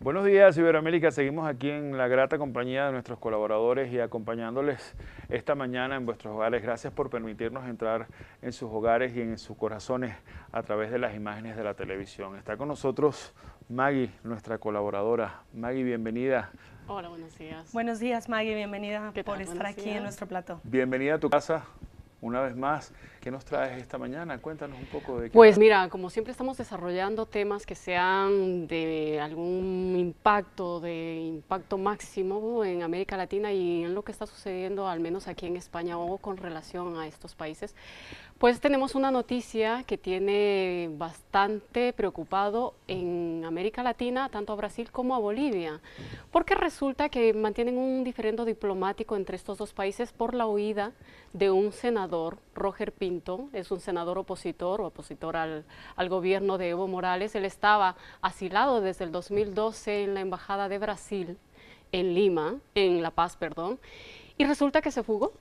Buenos días, Iberoamérica. Seguimos aquí en la grata compañía de nuestros colaboradores y acompañándoles esta mañana en vuestros hogares. Gracias por permitirnos entrar en sus hogares y en sus corazones a través de las imágenes de la televisión. Está con nosotros Maggie, nuestra colaboradora. Maggie, bienvenida. Hola, buenos días. Buenos días, Maggie. Bienvenida por estar Buenos aquí días. en nuestro plató. Bienvenida a tu casa una vez más. ¿Qué nos traes esta mañana? Cuéntanos un poco de qué Pues va. mira, como siempre estamos desarrollando temas que sean de algún impacto, de impacto máximo en América Latina y en lo que está sucediendo, al menos aquí en España o con relación a estos países, pues tenemos una noticia que tiene bastante preocupado en América Latina, tanto a Brasil como a Bolivia, porque resulta que mantienen un diferendo diplomático entre estos dos países por la huida de un senador, Roger Pinto, es un senador opositor al gobierno de Evo Morales. Él estaba asilado desde el 2012 en la Embajada de Brasil, en Lima, en La Paz, perdón, y resulta que se fugó.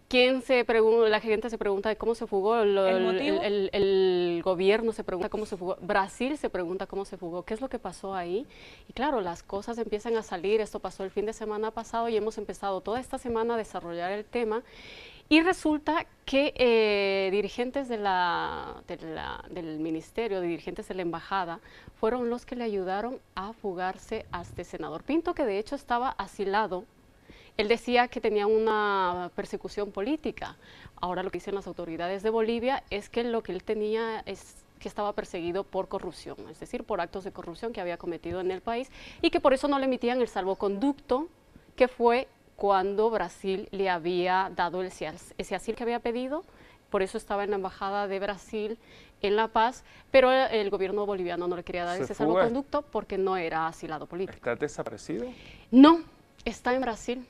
La gente se pregunta cómo se fugó, ¿El motivo? el gobierno se pregunta cómo se fugó, Brasil se pregunta cómo se fugó, qué es lo que pasó ahí. Y claro, las cosas empiezan a salir, esto pasó el fin de semana pasado y hemos empezado toda esta semana a desarrollar el tema. Y resulta que dirigentes del ministerio, dirigentes de la embajada, fueron los que le ayudaron a fugarse a este senador Pinto, que de hecho estaba asilado. Él decía que tenía una persecución política. Ahora lo que dicen las autoridades de Bolivia es que lo que él tenía es que estaba perseguido por corrupción, es decir, por actos de corrupción que había cometido en el país y que por eso no le emitían el salvoconducto, que fue cuando Brasil le había dado ese asilo que había pedido. Por eso estaba en la Embajada de Brasil en La Paz, pero el gobierno boliviano no le quería dar ese salvoconducto porque no era asilado político. ¿Está desaparecido? No, está en Brasil.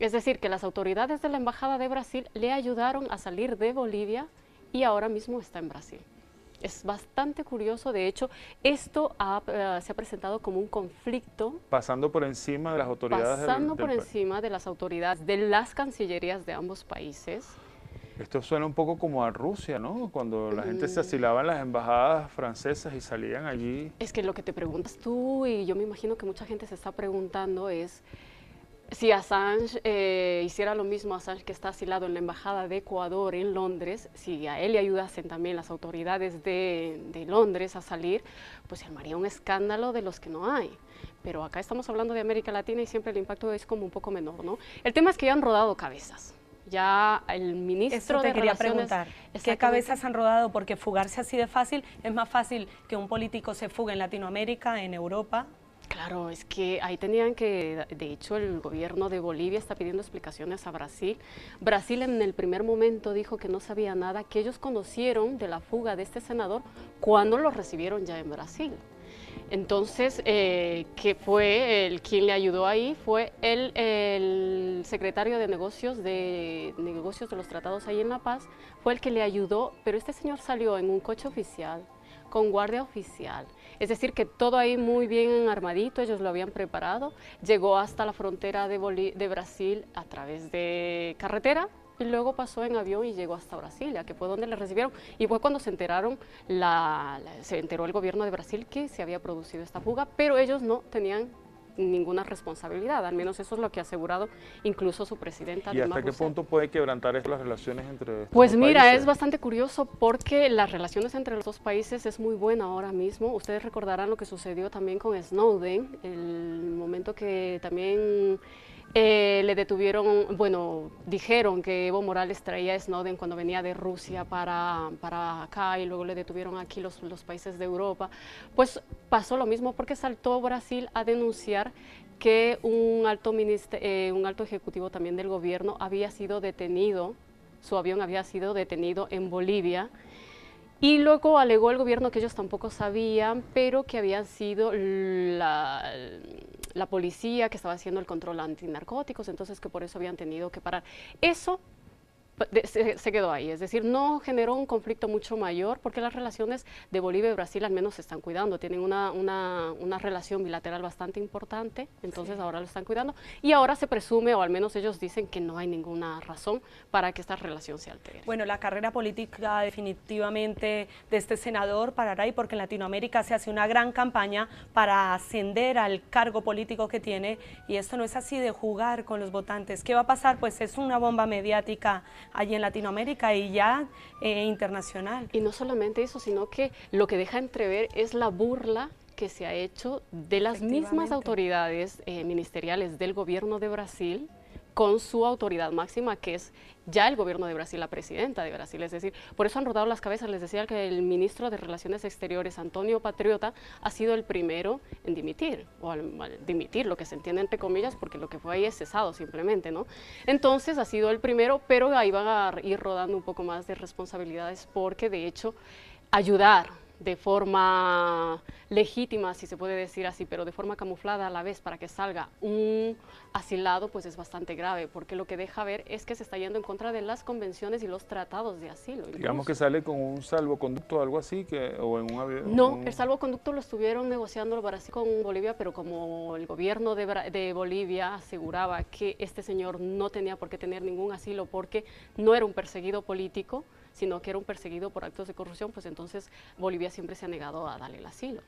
Es decir, que las autoridades de la Embajada de Brasil le ayudaron a salir de Bolivia y ahora mismo está en Brasil. Es bastante curioso, de hecho, esto se ha presentado como un conflicto. Pasando por encima de las autoridades Pasando por encima de las autoridades de las cancillerías de ambos países. Esto suena un poco como a Rusia, ¿no? Cuando la gente se asilaba en las embajadas francesas y salían allí. Es que lo que te preguntas tú, y yo me imagino que mucha gente se está preguntando, es si Assange hiciera lo mismo, Assange que está asilado en la Embajada de Ecuador en Londres, si a él le ayudasen también las autoridades de Londres a salir, pues se armaría un escándalo de los que no hay. Pero acá estamos hablando de América Latina y siempre el impacto es como un poco menor, ¿no? El tema es que ya han rodado cabezas. Ya el ministro de quería Relaciones... preguntar, ¿qué cabezas han rodado? Porque fugarse así de fácil, es más fácil que un político se fugue en Latinoamérica, en Europa. Claro, es que ahí tenían que, de hecho el gobierno de Bolivia está pidiendo explicaciones a Brasil. Brasil en el primer momento dijo que no sabía nada, que ellos conocieron de la fuga de este senador cuando lo recibieron ya en Brasil. Entonces, que fue quien le ayudó ahí fue el secretario de negocios de los tratados ahí en La Paz, fue el que le ayudó, pero este señor salió en un coche oficial, con guardia oficial, es decir que todo ahí muy bien armadito, ellos lo habían preparado, llegó hasta la frontera de Brasil a través de carretera y luego pasó en avión y llegó hasta Brasilia, que fue donde le recibieron, y fue cuando se enteraron, se enteró el gobierno de Brasil que se había producido esta fuga, pero ellos no tenían ninguna responsabilidad, al menos eso es lo que ha asegurado incluso su presidenta. ¿Y hasta qué punto puede quebrantar esto las relaciones entre estos Pues dos mira, países? es bastante curioso porque las relaciones entre los dos países es muy buena ahora mismo. Ustedes recordarán lo que sucedió también con Snowden, el momento que también le detuvieron, bueno, dijeron que Evo Morales traía a Snowden cuando venía de Rusia para acá y luego le detuvieron aquí los países de Europa. Pues pasó lo mismo porque saltó Brasil a denunciar que un alto ejecutivo también del gobierno había sido detenido, su avión había sido detenido en Bolivia. Y luego alegó el gobierno que ellos tampoco sabían, pero que había sido la policía que estaba haciendo el control antinarcóticos, entonces que por eso habían tenido que parar. Eso Se quedó ahí, es decir, no generó un conflicto mucho mayor porque las relaciones de Bolivia y Brasil al menos se están cuidando, tienen una relación bilateral bastante importante, entonces sí, ahora lo están cuidando y ahora se presume, o al menos ellos dicen que no hay ninguna razón para que esta relación se altere. Bueno, la carrera política definitivamente de este senador parará ahí porque en Latinoamérica se hace una gran campaña para ascender al cargo político que tiene y esto no es así de jugar con los votantes. ¿Qué va a pasar? Pues es una bomba mediática allí en Latinoamérica y ya internacional. Y no solamente eso, sino que lo que deja entrever es la burla que se ha hecho de las mismas autoridades ministeriales del gobierno de Brasil con su autoridad máxima, que es ya el gobierno de Brasil, la presidenta de Brasil. Es decir, por eso han rodado las cabezas. Les decía que el ministro de Relaciones Exteriores, Antonio Patriota, ha sido el primero en dimitir, o al dimitir, lo que se entiende entre comillas, porque lo que fue ahí es cesado simplemente, ¿no? Entonces ha sido el primero, pero ahí van a ir rodando un poco más de responsabilidades, porque de hecho ayudar de forma legítima, si se puede decir así, pero de forma camuflada a la vez para que salga un asilado, pues es bastante grave, porque lo que deja ver es que se está yendo en contra de las convenciones y los tratados de asilo. Digamos que sale con un salvoconducto o algo así, o en un avión. No, el salvoconducto lo estuvieron negociando Brasil con Bolivia, pero como el gobierno de Bolivia aseguraba que este señor no tenía por qué tener ningún asilo porque no era un perseguido político, sino que era un perseguido por actos de corrupción, pues entonces Bolivia siempre se ha negado a darle el asilo.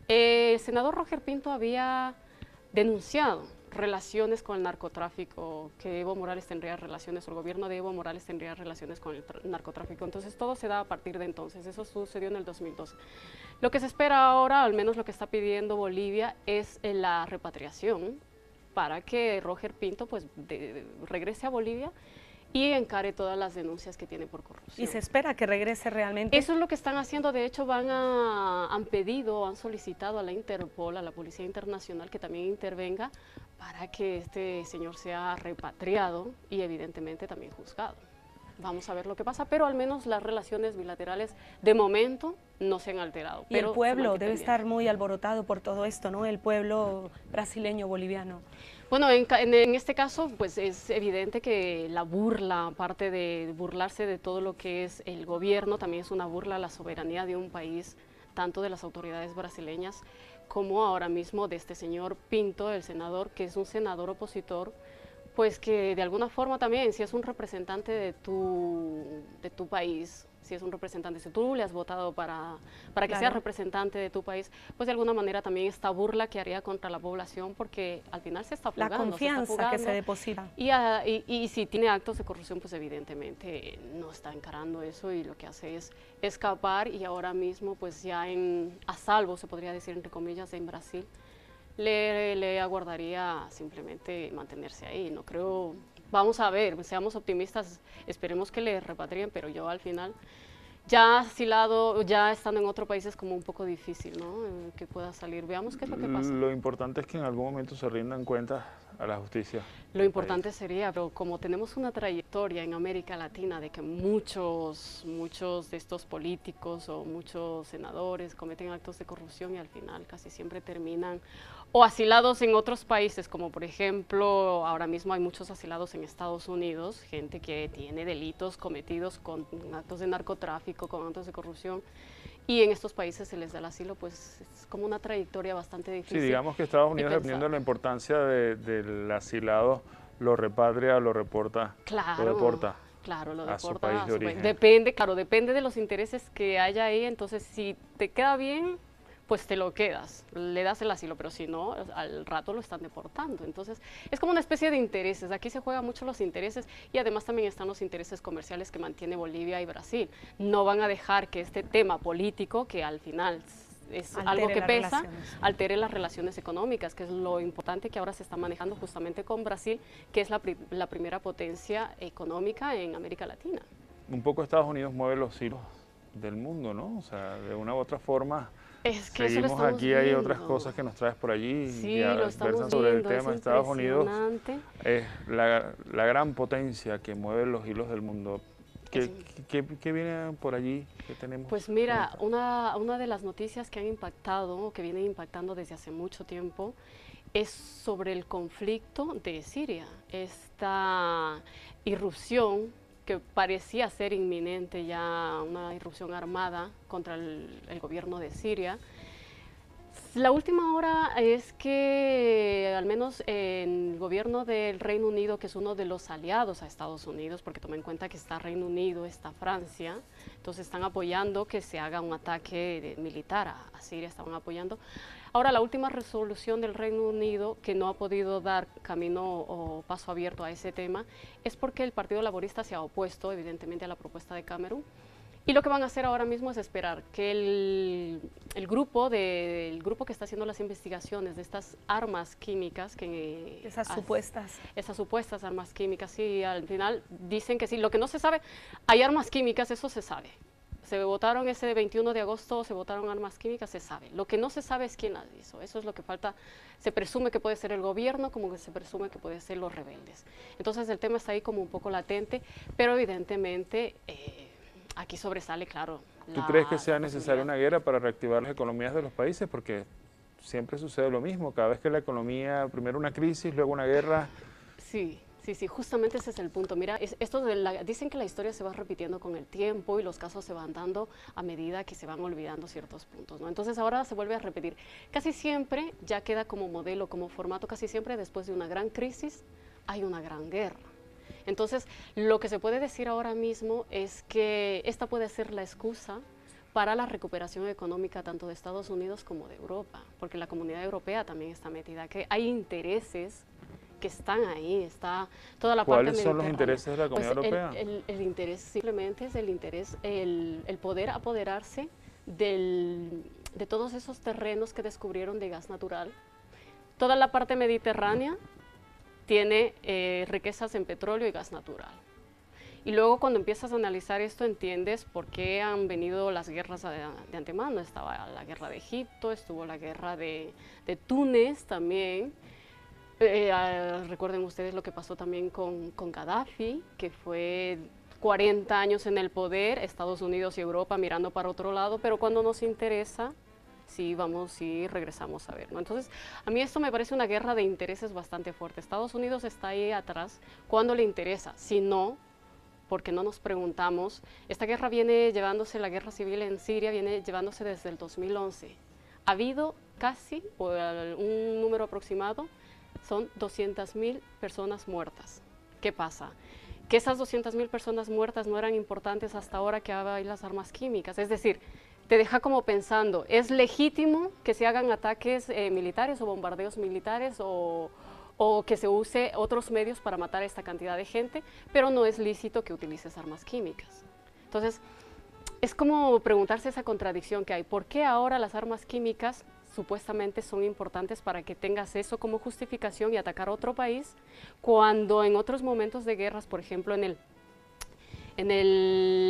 El senador Roger Pinto había denunciado relaciones con el narcotráfico, que Evo Morales tendría relaciones, o el gobierno de Evo Morales tendría relaciones con el narcotráfico, entonces todo se da a partir de entonces, eso sucedió en el 2012. Lo que se espera ahora, al menos lo que está pidiendo Bolivia, es la repatriación para que Roger Pinto pues regrese a Bolivia y encare todas las denuncias que tiene por corrupción. ¿Y se espera que regrese realmente? Eso es lo que están haciendo, de hecho han pedido, han solicitado a la Interpol, a la Policía Internacional, que también intervenga para que este señor sea repatriado y evidentemente también juzgado. Vamos a ver lo que pasa, pero al menos las relaciones bilaterales de momento no se han alterado. Y el pueblo debe estar muy alborotado por todo esto, ¿no? El pueblo brasileño, boliviano. Bueno, en este caso, pues es evidente que la burla, aparte de burlarse de todo lo que es el gobierno, también es una burla a la soberanía de un país, tanto de las autoridades brasileñas como ahora mismo de este señor Pinto, el senador, que es un senador opositor, pues que de alguna forma también, si es un representante de tu país, si es un representante, si tú le has votado para que sea representante de tu país, pues de alguna manera también esta burla que haría contra la población, porque al final se está fugando. La confianza que se deposita. Y si tiene actos de corrupción, pues evidentemente no está encarando eso y lo que hace es escapar y ahora mismo pues ya a salvo, se podría decir entre comillas, en Brasil, le aguardaría simplemente mantenerse ahí. No creo, vamos a ver, seamos optimistas, esperemos que le repatrien, pero yo al final, ya asilado, ya estando en otro país es como un poco difícil, ¿no? Que pueda salir. Veamos qué es lo que pasa. Lo importante es que en algún momento se rindan cuentas a la justicia. Lo importante sería, pero como tenemos una trayectoria en América Latina de que muchos de estos políticos o muchos senadores cometen actos de corrupción y al final casi siempre terminan o asilados en otros países, como por ejemplo, ahora mismo hay muchos asilados en Estados Unidos, gente que tiene delitos cometidos con actos de narcotráfico, con actos de corrupción, y en estos países se les da el asilo, pues es como una trayectoria bastante difícil. Sí, digamos que Estados Unidos, dependiendo de la importancia del asilado, lo repatria, lo reporta, claro, lo deporta. Claro, lo deporta a su país de origen. Depende de los intereses que haya ahí, entonces si te queda bien, pues te lo quedas, le das el asilo, pero si no, al rato lo están deportando. Entonces, es como una especie de intereses. Aquí se juegan mucho los intereses y además también están los intereses comerciales que mantiene Bolivia y Brasil. No van a dejar que este tema político, que al final es algo que pesa, altere las relaciones económicas, que es lo importante que ahora se está manejando justamente con Brasil, que es la primera potencia económica en América Latina. Un poco Estados Unidos mueve los hilos del mundo, ¿no? O sea, de una u otra forma. Es que seguimos eso lo aquí, viendo. hay otras cosas que nos traes por allí. Sí, ya lo estamos versan sobre viendo, el tema. es Estados Unidos impresionante. es la gran potencia que mueve los hilos del mundo. ¿Qué viene por allí? ¿Qué tenemos? Pues mira, una de las noticias que han impactado, que vienen impactando desde hace mucho tiempo, es sobre el conflicto de Siria. Esta irrupción que parecía ser inminente ya una irrupción armada contra el gobierno de Siria. La última hora es que al menos el gobierno del Reino Unido, que es uno de los aliados a Estados Unidos, porque toma en cuenta que está Reino Unido, está Francia, entonces están apoyando que se haga un ataque militar a Siria, estaban apoyando. Ahora, la última resolución del Reino Unido, que no ha podido dar camino o paso abierto a ese tema, es porque el Partido Laborista se ha opuesto, evidentemente, a la propuesta de Cameron. Y lo que van a hacer ahora mismo es esperar que el grupo que está haciendo las investigaciones de estas armas químicas, esas supuestas armas químicas, sí, al final dicen que sí. Lo que no se sabe, hay armas químicas, eso se sabe. Se votaron ese 21 de agosto, se votaron armas químicas, se sabe. Lo que no se sabe es quién las hizo. Eso es lo que falta. Se presume que puede ser el gobierno, como que se presume que puede ser los rebeldes. Entonces el tema está ahí como un poco latente, pero evidentemente aquí sobresale, claro. ¿Tú crees que sea necesaria una guerra para reactivar las economías de los países? Porque siempre sucede lo mismo. Cada vez que la economía, primero una crisis, luego una guerra. Sí. Sí, justamente ese es el punto. Mira, dicen que la historia se va repitiendo con el tiempo y los casos se van dando a medida que se van olvidando ciertos puntos, ¿no? Entonces ahora se vuelve a repetir. Casi siempre ya queda como modelo, como formato, casi siempre después de una gran crisis hay una gran guerra. Entonces, lo que se puede decir ahora mismo es que esta puede ser la excusa para la recuperación económica tanto de Estados Unidos como de Europa, porque la comunidad europea también está metida, que hay intereses que están ahí, está toda la parte mediterránea. ¿Cuáles son los intereses de la Comunidad Europea? El interés simplemente es el poder apoderarse de todos esos terrenos que descubrieron de gas natural. Toda la parte mediterránea tiene riquezas en petróleo y gas natural. Y luego cuando empiezas a analizar esto entiendes por qué han venido las guerras de antemano. Estaba la guerra de Egipto, estuvo la guerra de Túnez también. Recuerden ustedes lo que pasó también con Gaddafi, que fue 40 años en el poder, Estados Unidos y Europa mirando para otro lado, pero cuando nos interesa, sí vamos y regresamos a ver, ¿no? Entonces, a mí esto me parece una guerra de intereses bastante fuerte. Estados Unidos está ahí atrás cuando le interesa, si no, porque no nos preguntamos, esta guerra viene llevándose, la guerra civil en Siria viene llevándose desde el 2011. Ha habido casi, o un número aproximado, son 200.000 personas muertas. ¿Qué pasa? Que esas 200.000 personas muertas no eran importantes hasta ahora que hay las armas químicas. Es decir, te deja como pensando, ¿es legítimo que se hagan ataques militares o bombardeos militares o que se use otros medios para matar a esta cantidad de gente? Pero no es lícito que utilices armas químicas. Entonces, es como preguntarse esa contradicción que hay. ¿Por qué ahora las armas químicas supuestamente son importantes para que tengas eso como justificación y atacar a otro país, cuando en otros momentos de guerras, por ejemplo en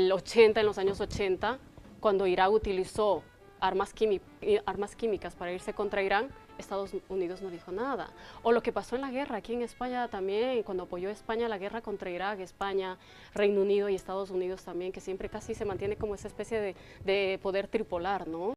los años 80, cuando Irak utilizó armas químicas para irse contra Irán, Estados Unidos no dijo nada. O lo que pasó en la guerra aquí en España también, cuando apoyó España la guerra contra Irak, España, Reino Unido y Estados Unidos también, que siempre casi se mantiene como esa especie de poder tripolar, ¿no?